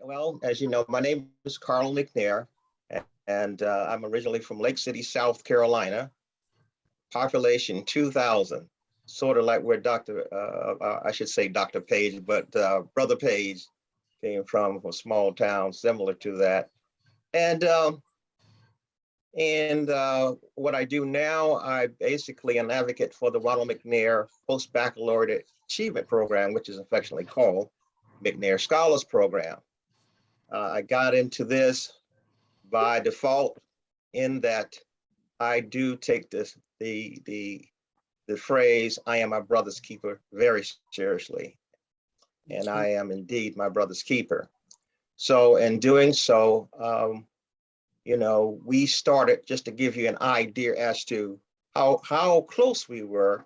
Well, as you know, my name is Carl McNair, and I'm originally from Lake City, South Carolina, population 2,000, sort of like where I should say Dr. Page, but Brother Page came from a small town similar to that. And what I do now, I basically an advocate for the Ronald McNair Post-Baccalaureate Achievement Program, which is affectionately called McNair Scholars Program. I got into this by default in that I do take the phrase "I am my brother's keeper" very seriously, and I am indeed my brother's keeper. So in doing so, we started, just to give you an idea as to how close we were.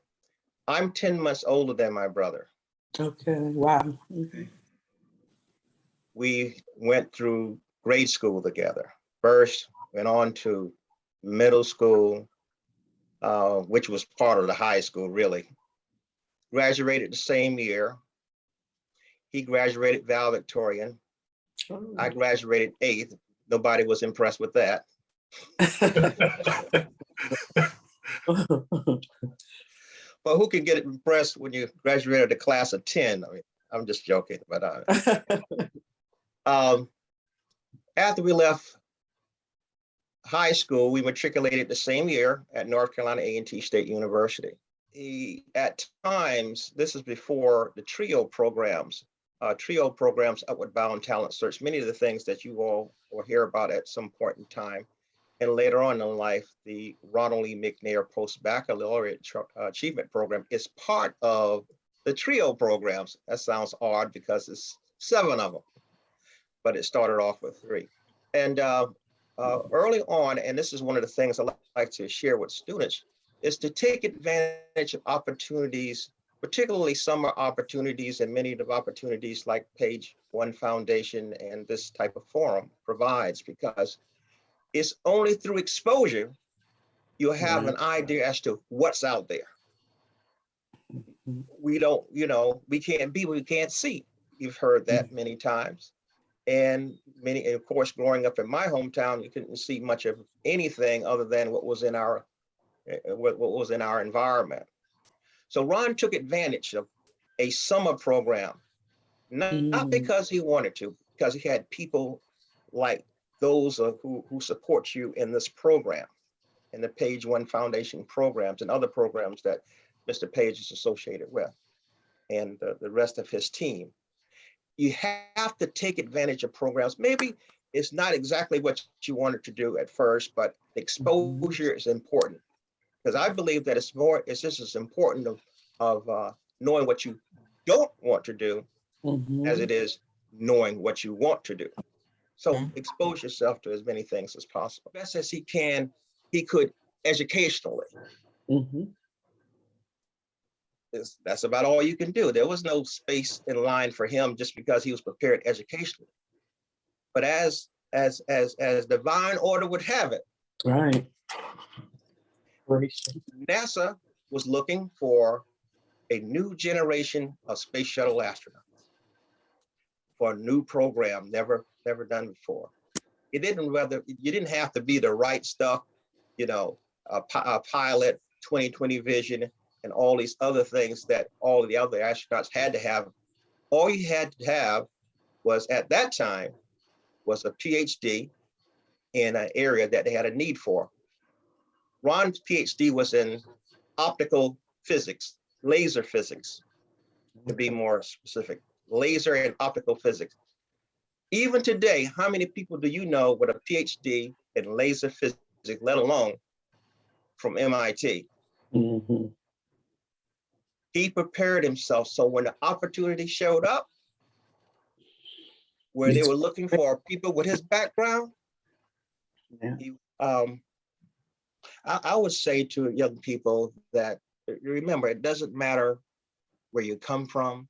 I'm 10 months older than my brother. Okay, wow. Mm-hmm. We went through grade school together. First, went on to middle school, which was part of the high school, really. Graduated the same year. He graduated valedictorian. Oh. I graduated 8th. Nobody was impressed with that. But who can get impressed when you graduated a class of 10? I mean, I'm just joking, but after we left high school, we matriculated the same year at North Carolina A&T State University. At times, this is before the TRIO programs, Upward Bound Talent Search, many of the things that you all will hear about at some point in time. And later on in life, the Ronald E. McNair Post-Baccalaureate Achievement Program is part of the TRIO programs. That sounds odd because it's 7 of them, but it started off with 3. And early on, and this is one of the things I like to share with students, is to take advantage of opportunities, particularly summer opportunities and many of the opportunities like Page One Foundation and this type of forum provides, because it's only through exposure you'll have an idea as to what's out there. We don't, we can't be what we can't see. You've heard that many times. And of course, growing up in my hometown, you couldn't see much of anything other than what was in our environment. So Ron took advantage of a summer program, not because he wanted to, because he had people like those who support you in this program, in the Page One Foundation programs and other programs that Mr. Page is associated with, and the rest of his team. You have to take advantage of programs. Maybe it's not exactly what you wanted to do at first, but exposure is important, because I believe that it's just as important of knowing what you don't want to do as it is knowing what you want to do. So expose yourself to as many things as possible, best as he could educationally. That's about all you can do. There was no space in line for him just because he was prepared educationally. But as divine order would have it, right, NASA was looking for a new generation of space shuttle astronauts for a new program never done before. You didn't have to be the right stuff, a pilot, 20/20 vision, and all these other things that all the other astronauts had to have. All you had to have was, at that time, was a PhD in an area that they had a need for. Ron's PhD was in optical physics, laser physics, to be more specific, laser and optical physics. Even today, how many people do you know with a PhD in laser physics, let alone from MIT? He prepared himself, so when the opportunity showed up, where they were looking for people with his background, I would say to young people that, remember, it doesn't matter where you come from.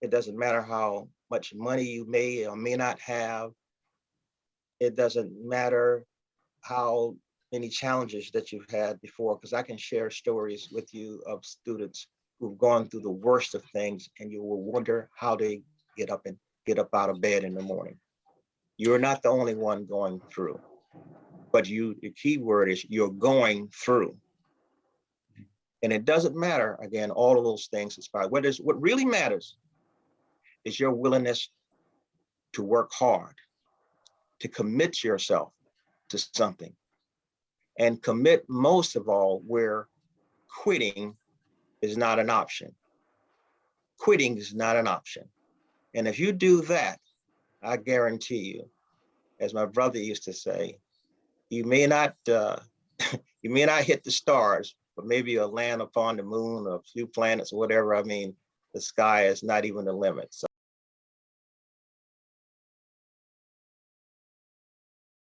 It doesn't matter how much money you may or may not have. It doesn't matter how many challenges that you've had before, because I can share stories with you of students who've gone through the worst of things, and you will wonder how they get up and get up out of bed in the morning. You're not the only one going through, but the key word is you're going through. And it doesn't matter, again, all of those things inspire. What really matters is your willingness to work hard, to commit yourself to something, and commit most of all where quitting is not an option. Quitting is not an option. And if you do that, I guarantee you, as my brother used to say, you may not you may not hit the stars, but maybe you'll land upon the moon or a few planets or whatever. I mean, the sky is not even the limit. So